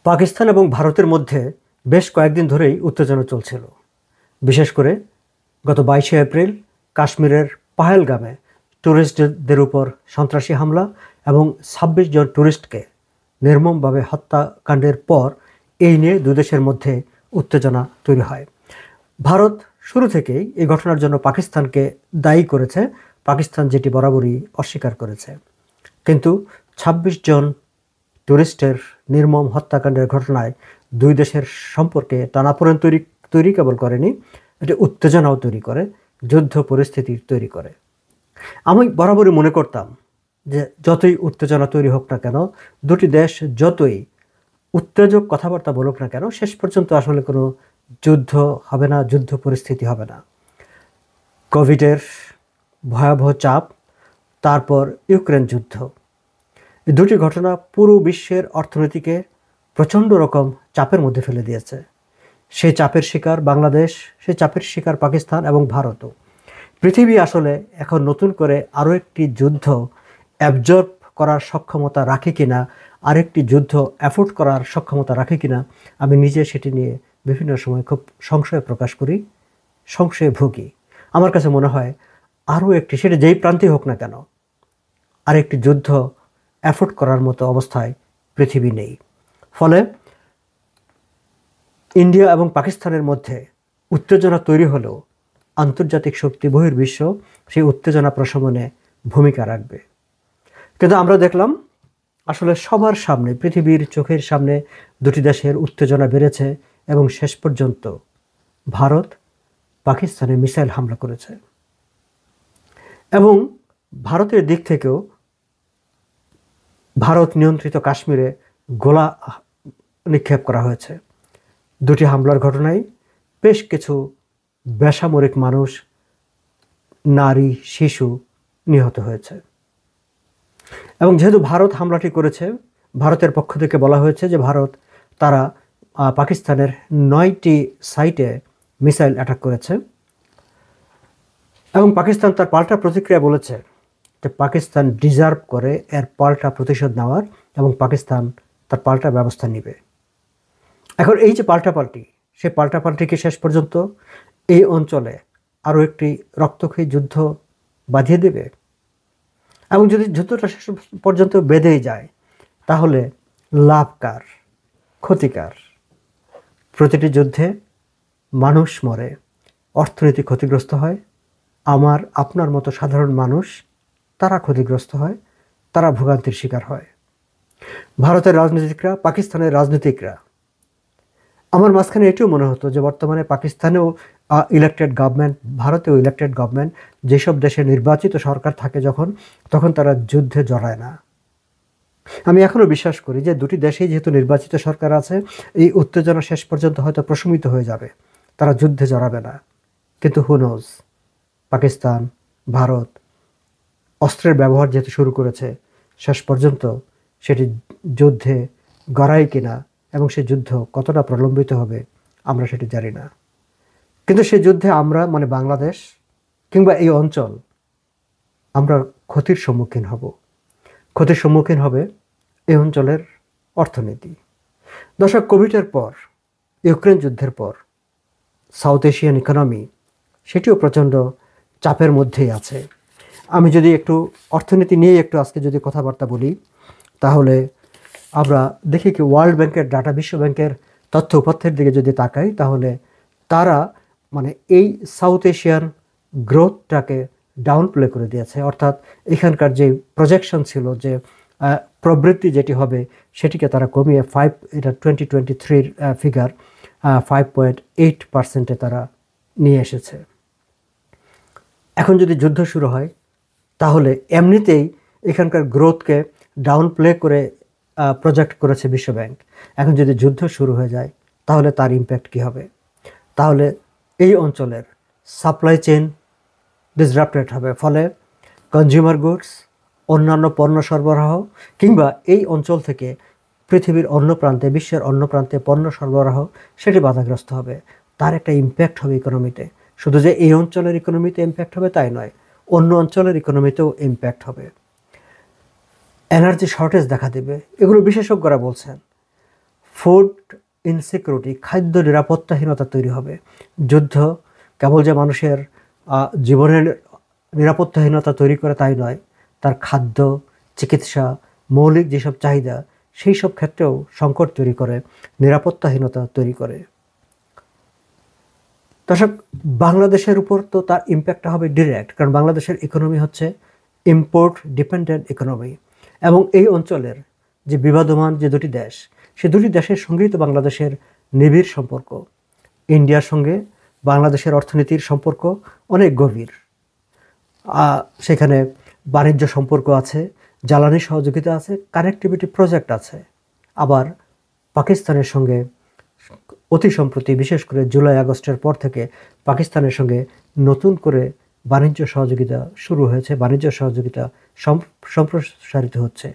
পাকিস্তান এবং ভারতের মধ্যে বেশ কয়েকদিন ধরেই উত্তেজনা চলছিল। বিশেষ করে গত 22শে এপ্রিল কাশ্মীরের পাহেলগামে ট্যুরিস্টদের উপর সন্ত্রাসী হামলা এবং 26 জন ট্যুরিস্টকে নির্মমভাবে হত্যাকাণ্ডের পর এই নিয়ে দুই দেশের মধ্যে উত্তেজনা তৈরি হয়। ভারত শুরু থেকেই এই ঘটনার জন্য পাকিস্তানকে দায়ী করেছে, পাকিস্তান যেটি বরাবরই অস্বীকার করেছে। কিন্তু 26 জন টুরিস্টের নির্মম হত্যাকাণ্ডের ঘটনায় দুই দেশের সম্পর্কে টানাপোড়েন তৈরি কেবল করেনি, এটি উত্তেজনাও তৈরি করে, যুদ্ধ পরিস্থিতি তৈরি করে। আমি বরাবরই মনে করতাম যে যতই উত্তেজনা তৈরি হোক না কেন, দুটি দেশ যতই উত্তেজক কথাবার্তা বলুক না কেন, শেষ পর্যন্ত আসলে কোনো যুদ্ধ হবে না, যুদ্ধ পরিস্থিতি হবে না। কোভিডের ভয়াবহ চাপ, তারপর ইউক্রেন যুদ্ধ, এই দুটি ঘটনা পুরো বিশ্বের অর্থনীতিকে প্রচণ্ড রকম চাপের মধ্যে ফেলে দিয়েছে। সেই চাপের শিকার বাংলাদেশ, সেই চাপের শিকার পাকিস্তান এবং ভারতও। পৃথিবী আসলে এখন নতুন করে আরও একটি যুদ্ধ অ্যাবজর্ব করার সক্ষমতা রাখে কিনা, আরেকটি যুদ্ধ অ্যাফোর্ড করার সক্ষমতা রাখে কিনা, আমি নিজে সেটি নিয়ে বিভিন্ন সময় খুব সংশয় প্রকাশ করি, সংশয়ে ভুগি। আমার কাছে মনে হয় আরও একটি, সেটা যেই প্রান্তেই হোক না কেন, আরেকটি যুদ্ধ অ্যাফোর্ড করার মতো অবস্থায় পৃথিবী নেই। ফলে ইন্ডিয়া এবং পাকিস্তানের মধ্যে উত্তেজনা তৈরি হলেও আন্তর্জাতিক শক্তি বহির্বিশ্ব সেই উত্তেজনা প্রশমনে ভূমিকা রাখবে। কিন্তু আমরা দেখলাম আসলে সবার সামনে, পৃথিবীর চোখের সামনে দুটি দেশের উত্তেজনা বেড়েছে এবং শেষ পর্যন্ত ভারত পাকিস্তানে মিসাইল হামলা করেছে। এবং ভারতের দিক থেকেও ভারত নিয়ন্ত্রিত কাশ্মীরে গোলা নিক্ষেপ করা হয়েছে। দুটি হামলার ঘটনায় বেশ কিছু বেসামরিক মানুষ, নারী, শিশু নিহত হয়েছে। এবং যেহেতু ভারত হামলাটি করেছে, ভারতের পক্ষ থেকে বলা হয়েছে যে তারা পাকিস্তানের 9টি সাইটে মিসাইল অ্যাটাক করেছে। এবং পাকিস্তান তার পাল্টা প্রতিক্রিয়া বলেছে যে পাকিস্তান ডিজার্ভ করে এর পাল্টা প্রতিশোধ নেওয়ার, এবং পাকিস্তান তার পাল্টা ব্যবস্থা নেবে। এখন এই যে পাল্টাপাল্টি, সেই পাল্টাপাল্টিকে শেষ পর্যন্ত এই অঞ্চলে আরও একটি রক্তক্ষয়ী যুদ্ধ বাঁধিয়ে দেবে। এবং যদি যুদ্ধটা শেষ পর্যন্ত বেঁধেই যায়, তাহলে লাভ কার, ক্ষতিকার? প্রতিটি যুদ্ধে মানুষ মরে, অর্থনীতি ক্ষতিগ্রস্ত হয়, আমার আপনার মতো সাধারণ মানুষ তারা ক্ষতিগ্রস্ত হয়, তারা ভোগান্তির শিকার হয়। ভারতের রাজনীতিকরা, পাকিস্তানের রাজনীতিকরা, আমার মাঝখানে এটিও মনে হতো যে বর্তমানে পাকিস্তানেও ইলেকটেড গভর্নমেন্ট, ভারতেও ইলেকটেড গভর্নমেন্ট, যেসব দেশে নির্বাচিত সরকার থাকে তখন তারা যুদ্ধে জড়ায় না। আমি এখনও বিশ্বাস করি যে দুটি দেশেই যেহেতু নির্বাচিত সরকার আছে, এই উত্তেজনা শেষ পর্যন্ত হয়তো প্রশমিত হয়ে যাবে, তারা যুদ্ধে জড়াবে না। কিন্তু হু নোজ, পাকিস্তান, ভারত অস্ত্রের ব্যবহার যেহেতু শুরু করেছে, শেষ পর্যন্ত সেটি যুদ্ধে গড়ায় কিনা এবং সেই যুদ্ধ কতটা প্রলম্বিত হবে আমরা সেটি জানি না। কিন্তু সেই যুদ্ধে আমরা, মানে বাংলাদেশ কিংবা এই অঞ্চল, আমরা ক্ষতির সম্মুখীন হব। ক্ষতির সম্মুখীন হবে এই অঞ্চলের অর্থনীতি। দর্শক, কোভিডের পর, ইউক্রেন যুদ্ধের পর সাউথ এশিয়ান ইকোনমি সেটিও প্রচণ্ড চাপের মধ্যেই আছে। আমি যদি একটু অর্থনীতি নিয়ে একটু আজকে যদি কথাবার্তা বলি, তাহলে আমরা দেখি কি ওয়ার্ল্ড ব্যাংকের ডাটা, বিশ্ব ব্যাংকের তথ্য উপাত্তের দিকে যদি তাকাই, তাহলে তারা মানে এই সাউথ এশিয়ান গ্রোথটাকে ডাউন প্লে করে দিয়েছে। অর্থাৎ এখানকার যে প্রজেকশন ছিল, যে প্রবৃদ্ধি যেটি হবে, সেটিকে তারা কমিয়ে এটা 2023 ফিগার 5.8% তারা নিয়ে এসেছে। এখন যদি যুদ্ধ শুরু হয়, তাহলে এমনিতেই এখানকার গ্রোথকে ডাউন প্লে করে প্রজেক্ট করেছে বিশ্ব ব্যাংক। এখন যদি যুদ্ধ শুরু হয়ে যায়, তাহলে তার ইম্প্যাক্ট কী হবে? তাহলে এই অঞ্চলের সাপ্লাই চেইন ডিসরাপ্টেড হবে। ফলে কনজিউমার গুডস, অন্যান্য পণ্য সরবরাহ, কিংবা এই অঞ্চল থেকে পৃথিবীর অন্য প্রান্তে, বিশ্বের অন্য প্রান্তে পণ্য সরবরাহ, সেটি বাধাগ্রস্ত হবে। তার একটা ইম্প্যাক্ট হবে ইকোনমিতে। শুধু যে এই অঞ্চলের ইকোনমিতে ইম্প্যাক্ট হবে তাই নয়, অন্য অঞ্চলের ইকোনমিতেও ইম্প্যাক্ট হবে। এনার্জি শর্টেজ দেখা দেবে, এগুলো বিশেষজ্ঞরা বলছেন। ফুড ইনসিকিউরিটি, খাদ্য নিরাপত্তাহীনতা তৈরি হবে। যুদ্ধ কেবল যে মানুষের জীবনের নিরাপত্তাহীনতা তৈরি করে তাই নয়, তার খাদ্য, চিকিৎসা, মৌলিক যেসব চাহিদা সেই সব ক্ষেত্রেও সংকট তৈরি করে, নিরাপত্তাহীনতা তৈরি করে। দর্শক, বাংলাদেশের উপর তো তার ইম্প্যাক্টটা হবে ডিরেক্ট, কারণ বাংলাদেশের ইকোনমি হচ্ছে ইম্পোর্ট ডিপেন্ডেন্ট ইকোনমি, এবং এই অঞ্চলের যে বিবাদমান যে দুটি দেশ, সে দুটি দেশের সঙ্গেই তো বাংলাদেশের নিবিড় সম্পর্ক। ইন্ডিয়ার সঙ্গে বাংলাদেশের অর্থনীতির সম্পর্ক অনেক গভীর। সেখানে বাণিজ্য সম্পর্ক আছে, জ্বালানি সহযোগিতা আছে, কানেক্টিভিটি প্রজেক্ট আছে। আবার পাকিস্তানের সঙ্গে অতি সম্প্রতি, বিশেষ করে জুলাই আগস্টের পর থেকে পাকিস্তানের সঙ্গে নতুন করে বাণিজ্য সহযোগিতা শুরু হয়েছে, বাণিজ্য সহযোগিতা সম্প্রসারিত হচ্ছে।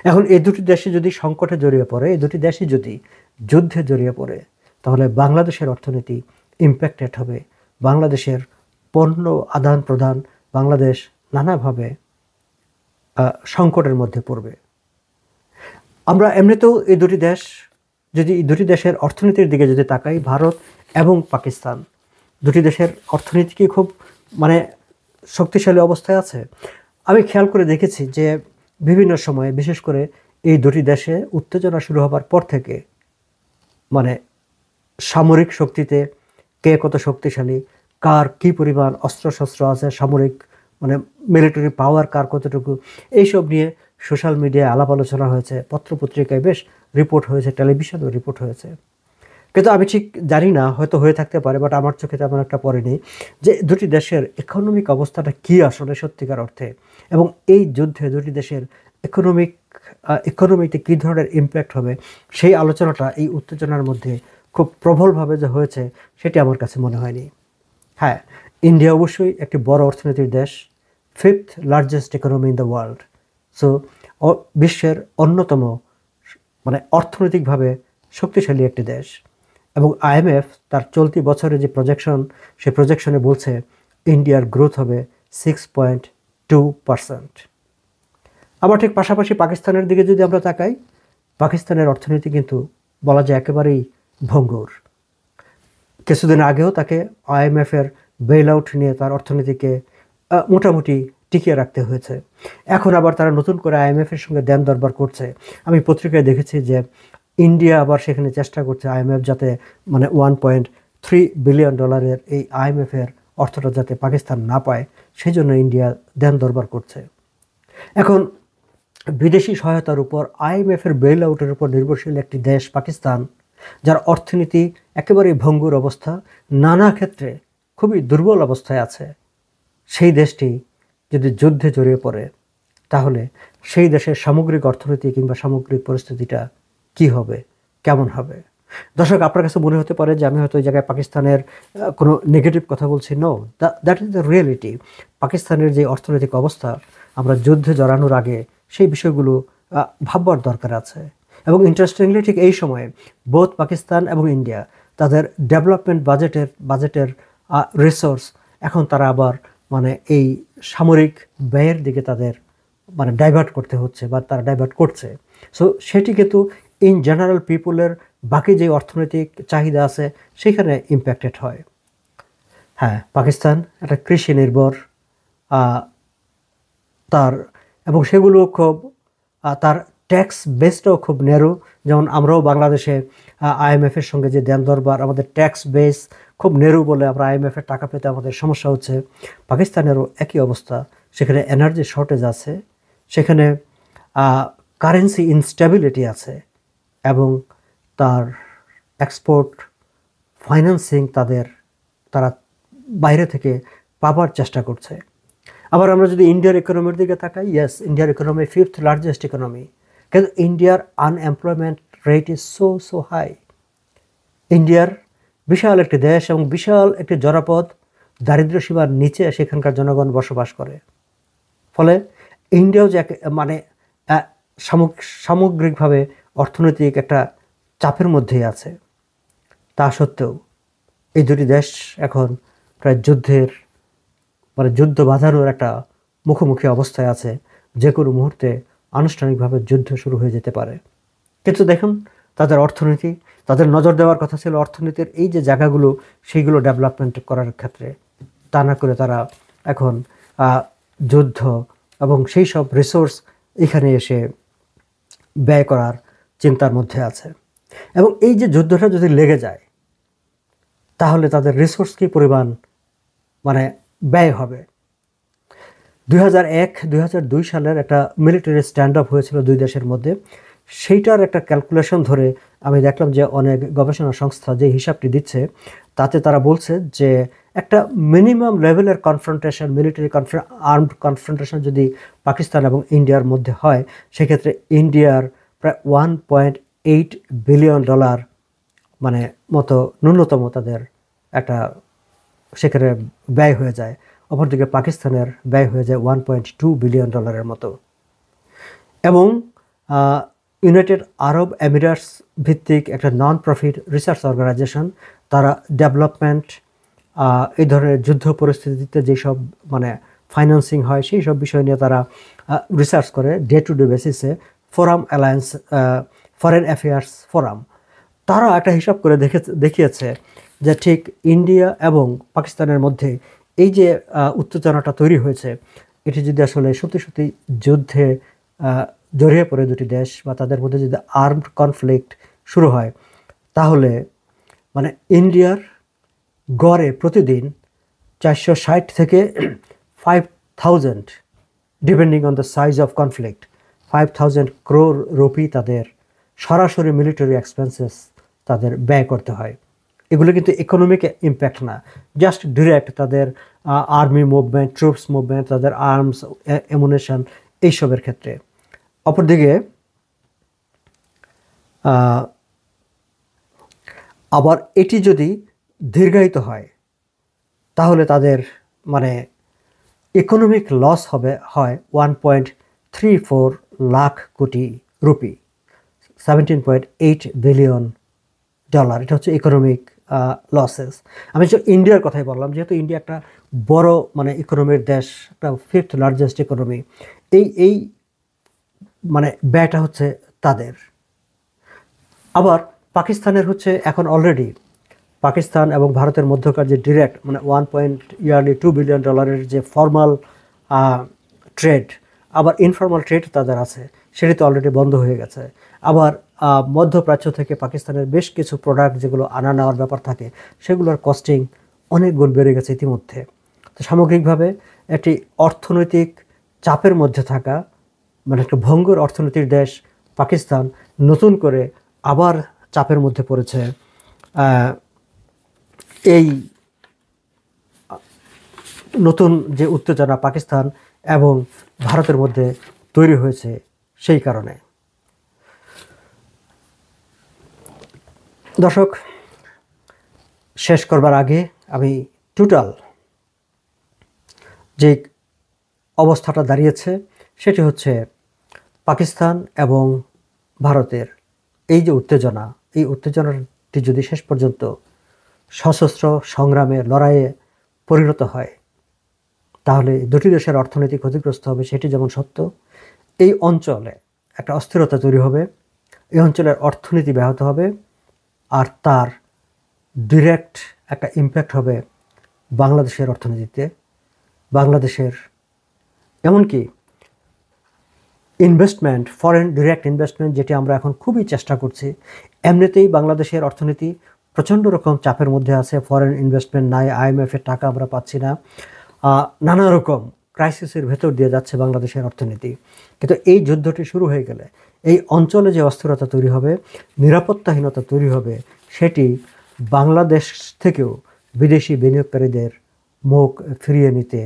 এখন এই দুটি দেশে যদি সংকটে জড়িয়ে পড়ে, এই দুটি দেশই যদি যুদ্ধে জড়িয়ে পড়ে, তাহলে বাংলাদেশের অর্থনীতি ইম্প্যাক্টেড হবে, বাংলাদেশের পণ্য আদান প্রদান, বাংলাদেশ নানাভাবে সংকটের মধ্যে পড়বে। আমরা এমনিতেও এই দুটি দেশ, যদি এই দুটি দেশের অর্থনীতির দিকে যদি তাকাই, ভারত এবং পাকিস্তান দুটি দেশের অর্থনীতি কি খুব শক্তিশালী অবস্থায় আছে। আমি খেয়াল করে দেখেছি যে বিভিন্ন সময়ে, বিশেষ করে এই দুটি দেশে উত্তেজনা শুরু হবার পর থেকে, সামরিক শক্তিতে কে কত শক্তিশালী, কার কি পরিমাণ অস্ত্রশস্ত্র আছে, সামরিক মিলিটারি পাওয়ার কার কতটুকু, এইসব নিয়ে সোশ্যাল মিডিয়ায় আলাপ আলোচনা হয়েছে, পত্রপত্রিকায় বেশ রিপোর্ট হয়েছে, টেলিভিশনেও রিপোর্ট হয়েছে। কিন্তু আমি ঠিক জানি না, হয়তো হয়ে থাকতে পারে, বাট আমার চোখে তেমন একটা পড়েনি যে দুটি দেশের ইকোনমিক অবস্থাটা কী আসলে সত্যিকার অর্থে, এবং এই যুদ্ধে দুটি দেশের ইকোনমিতে কী ধরনের ইম্প্যাক্ট হবে, সেই আলোচনাটা এই উত্তেজনার মধ্যে খুব প্রবলভাবে যে হয়েছে সেটি আমার কাছে মনে হয়নি। হ্যাঁ, ইন্ডিয়া অবশ্যই একটি বড় অর্থনীতির দেশ, 5th largest economy in the world. So বিশ্বের অন্যতম অর্থনৈতিকভাবে শক্তিশালী একটি দেশ, এবং IMF তার চলতি বছরে যে প্রজেকশন, সেই প্রজেকশনে বলছে ইন্ডিয়ার গ্রোথ হবে 6.2%। আবার ঠিক পাশাপাশি পাকিস্তানের দিকে যদি আমরা তাকাই, পাকিস্তানের অর্থনীতি কিন্তু বলা যায় একেবারেই ভঙ্গুর। কিছুদিন আগেও তাকে IMF-এর বেল আউট নিয়ে তার অর্থনীতিকে মোটামুটি টিকিয়ে রাখতে হয়েছে। এখন আবার তারা নতুন করে IMF-এর সঙ্গে দেন দরবার করছে। আমি পত্রিকায় দেখেছি যে ইন্ডিয়া আবার সেখানে চেষ্টা করছে IMF যাতে $1.3 বিলিয়ন এই IMF-এর অর্থটা যাতে পাকিস্তান না পায়, সেই জন্য ইন্ডিয়া দেন দরবার করছে। এখন বিদেশি সহায়তার উপর, IMF-এর বেল আউটের উপর নির্ভরশীল একটি দেশ পাকিস্তান, যার অর্থনীতি একেবারেই ভঙ্গুর অবস্থা, নানা ক্ষেত্রে খুবই দুর্বল অবস্থায় আছে, সেই দেশটি যদি যুদ্ধে জড়িয়ে পড়ে, তাহলে সেই দেশের সামগ্রিক অর্থনীতি কিংবা সামগ্রিক পরিস্থিতিটা কি হবে, কেমন হবে? দর্শক, আপনার কাছে মনে হতে পারে যে আমি হয়তো এই জায়গায় পাকিস্তানের কোনো নেগেটিভ কথা বলছি। No, that is the reality. পাকিস্তানের যে অর্থনৈতিক অবস্থা, আমরা যুদ্ধে জড়ানোর আগে সেই বিষয়গুলো ভাববার দরকার আছে। এবং ইন্টারেস্টিংলি ঠিক এই সময়ে বোথ পাকিস্তান এবং ইন্ডিয়া তাদের ডেভেলপমেন্ট বাজেটের রিসোর্স এখন তারা আবার এই সামরিক ব্যয়ের দিকে তাদের ডাইভার্ট করতে হচ্ছে, বা তারা ডাইভার্ট করছে। সো সেটি কিন্তু ইন জেনারেল পিপুলের বাকি যে অর্থনৈতিক চাহিদা আছে সেখানে ইম্প্যাক্টেড হয়। হ্যাঁ, পাকিস্তান একটা কৃষি নির্ভর, এবং সেগুলো খুব তার ট্যাক্স বেসটাও খুব ন্যারো। যেমন আমরাও বাংলাদেশে IMF-এর সঙ্গে যে দেন দরবার, আমাদের ট্যাক্স বেস খুব ন্যারো বলে আমরা IMF-এর টাকা পেতে আমাদের সমস্যা হচ্ছে। পাকিস্তানেরও একই অবস্থা, সেখানে এনার্জি শর্টেজ আছে, সেখানে কারেন্সি ইনস্টেবিলিটি আছে, এবং তার এক্সপোর্ট ফাইন্যান্সিং তারা বাইরে থেকে পাবার চেষ্টা করছে। আবার আমরা যদি ইন্ডিয়ার ইকোনমির দিকে তাকাই, ইয়েস, ইন্ডিয়ার ইকোনমি 5th লার্জেস্ট ইকোনমি, কিন্তু ইন্ডিয়ার unemployment rate is so high. ইন্ডিয়ার বিশাল একটি দেশ এবং বিশাল একটি জনপদ, দারিদ্র্য সীমার নিচে সেখানকার জনগণ বসবাস করে। ফলে ইন্ডিয়াও যে সামগ্রিকভাবে অর্থনৈতিক একটা চাপের মধ্যেই আছে। তা সত্ত্বেও এই দুটি দেশ এখন প্রায় যুদ্ধ বাঁধানোর একটা মুখোমুখি অবস্থায় আছে। যে কোনো মুহূর্তে আনুষ্ঠানিকভাবে যুদ্ধ শুরু হয়ে যেতে পারে। কিন্তু দেখুন, তাদের অর্থনীতি, তাদের নজর দেওয়ার কথা ছিল অর্থনীতির এই যে জায়গাগুলো সেইগুলো ডেভেলপমেন্ট করার ক্ষেত্রে। তা না করে তারা এখন যুদ্ধ এবং সেই সব রিসোর্স এখানে এসে ব্যয় করার চিন্তার মধ্যে আছে। এবং এই যে যুদ্ধটা যদি লেগে যায় তাহলে তাদের রিসোর্স কী পরিমাণ মানে ব্যয় হবে। 2001-2002 সালের একটা মিলিটারি স্ট্যান্ড আপ হয়েছিল দুই দেশের মধ্যে। সেইটার একটা ক্যালকুলেশন ধরে আমি দেখলাম যে অনেক গবেষণা সংস্থা যে হিসাবটি দিচ্ছে তাতে তারা বলছে যে একটা মিনিমাম লেভেলের কনফ্রন্টেশন, মিলিটারি আর্মড কনফ্রন্টেশন যদি পাকিস্তান এবং ইন্ডিয়ার মধ্যে হয়, সেক্ষেত্রে ইন্ডিয়ার প্রায় $1.8 বিলিয়ন মানে মতো ন্যূনতম তাদের একটা সেখানে ব্যয় হয়ে যায়। অপরদিকে পাকিস্তানের ব্যয় হয়ে যায় $1.2 বিলিয়ন মতো। এবং ইউনাইটেড আরব এমিরেটস ভিত্তিক একটা নন প্রফিট রিসার্চ অর্গানাইজেশন, তারা ডেভেলপমেন্ট এই ধরনের যুদ্ধ পরিস্থিতিতে যেসব মানে ফাইন্যান্সিং হয় সেই সব বিষয় নিয়ে তারা রিসার্চ করে ডে টু ডে বেসিসে। Forum alliance, foreign affairs forum, তারা একটা হিসাব করে দেখিয়েছে যে ঠিক ইন্ডিয়া এবং পাকিস্তানের মধ্যে এই যে উত্তেজনাটা তৈরি হয়েছে, এটি যদি আসলে সত্যি সত্যি যুদ্ধে জড়িয়ে পড়ে দুটি দেশ বা তাদের মধ্যে যদি আর্মড কনফ্লিক্ট শুরু হয়, তাহলে মানে ইন্ডিয়ার গড়ে প্রতিদিন 460 থেকে 5,000, depending on the size of conflict, 5,000 crore rupee তাদের সরাসরি মিলিটারি এক্সপেন্সেস তাদের ব্যয় করতে হয়। এগুলো কিন্তু ইকোনমিক ইম্প্যাক্ট না, জাস্ট ডিরেক্ট তাদের আর্মি মুভমেন্ট, ট্রুপস মুভমেন্ট, তাদের আর্মস, অ্যামুনেশন এইসবের ক্ষেত্রে। অপরদিকে আবার এটি যদি দীর্ঘায়িত হয় তাহলে তাদের মানে ইকোনমিক লস হয় 1.34 লাখ কোটি রুপি, $17.8 বিলিয়ন। এটা হচ্ছে ইকোনমিক লসেস। আমি ইন্ডিয়ার কথাই বললাম, যেহেতু ইন্ডিয়া একটা বড় মানে ইকোনমির দেশ, একটা 5th লার্জেস্ট ইকোনমি, এই মানে ব্যয়টা হচ্ছে তাদের। আবার পাকিস্তানের হচ্ছে এখন অলরেডি পাকিস্তান এবং ভারতের মধ্যকার যে ডিরেক্ট মানে $1.2 বিলিয়ন যে ফর্মাল ট্রেড, আবার ইনফর্মাল ট্রেড তাদের আছে, সেটি তো অলরেডি বন্ধ হয়ে গেছে। আবার মধ্যপ্রাচ্য থেকে পাকিস্তানের বেশ কিছু প্রোডাক্ট যেগুলো আনা নেওয়ার ব্যাপার থাকে, সেগুলোর কস্টিং অনেক গুণ বেড়ে গেছে ইতিমধ্যে। তো সামগ্রিকভাবে একটি অর্থনৈতিক চাপের মধ্যে থাকা মানে একটা ভঙ্গুর অর্থনীতির দেশ পাকিস্তান নতুন করে আবার চাপের মধ্যে পড়েছে। এই নতুন যে উত্তেজনা পাকিস্তান এবং ভারতের মধ্যে তৈরি হয়েছে সেই কারণে। দর্শক, শেষ করবার আগে আমি টোটাল যে অবস্থাটা দাঁড়িয়েছে সেটি হচ্ছে পাকিস্তান এবং ভারতের এই যে উত্তেজনা, এই উত্তেজনাটি যদি শেষ পর্যন্ত সশস্ত্র সংগ্রামে লড়াইয়ে পরিণত হয় তাহলে দুটি দেশের অর্থনীতি ক্ষতিগ্রস্ত হবে, সেটি যেমন সত্য। এই অঞ্চলে একটা অস্থিরতা তৈরি হবে, এই অঞ্চলের অর্থনীতি ব্যাহত হবে, আর তার ডিরেক্ট একটা ইম্প্যাক্ট হবে বাংলাদেশের অর্থনীতিতে, বাংলাদেশের এমনকি ইনভেস্টমেন্ট, ফরেন ডিরেক্ট ইনভেস্টমেন্ট, যেটি আমরা এখন খুবই চেষ্টা করছি। এমনিতেই বাংলাদেশের অর্থনীতি প্রচণ্ড রকম চাপের মধ্যে আছে, ফরেন ইনভেস্টমেন্ট নাই, IMF-এর টাকা আমরা পাচ্ছি না, নানা রকম ক্রাইসিসের ভেতর দিয়ে যাচ্ছে বাংলাদেশের অর্থনীতি। কিন্তু এই যুদ্ধটি শুরু হয়ে গেলে এই অঞ্চলে যে অস্থিরতা তৈরি হবে, নিরাপত্তাহীনতা তৈরি হবে, সেটি বাংলাদেশ থেকেও বিদেশি বিনিয়োগকারীদের মুখ ফিরিয়ে নিতে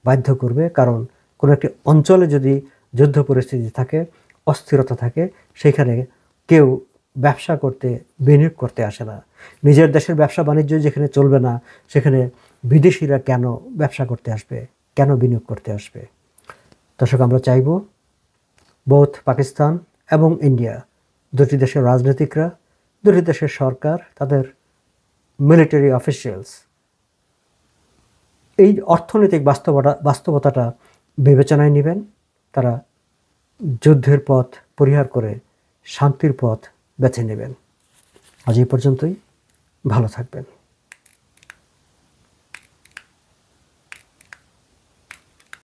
বাধ্য করবে। কারণ কোনো একটি অঞ্চলে যদি যুদ্ধ পরিস্থিতি থাকে, অস্থিরতা থাকে, সেখানে কেউ ব্যবসা করতে, বিনিয়োগ করতে আসে না। নিজের দেশের ব্যবসা বাণিজ্য যেখানে চলবে না, সেখানে বিদেশিরা কেন ব্যবসা করতে আসবে, কেন বিনিয়োগ করতে আসবে? দর্শক, আমরা চাইব বোথ পাকিস্তান এবং ইন্ডিয়া, দুটি দেশের রাজনীতিকরা, দুটি দেশের সরকার, তাদের মিলিটারি অফিসিয়ালস এই অর্থনৈতিক বাস্তবতাটা বিবেচনায় নেবেন। তারা যুদ্ধের পথ পরিহার করে শান্তির পথ বেছে নেবেন। আজ এই পর্যন্তই, ভালো থাকবেন।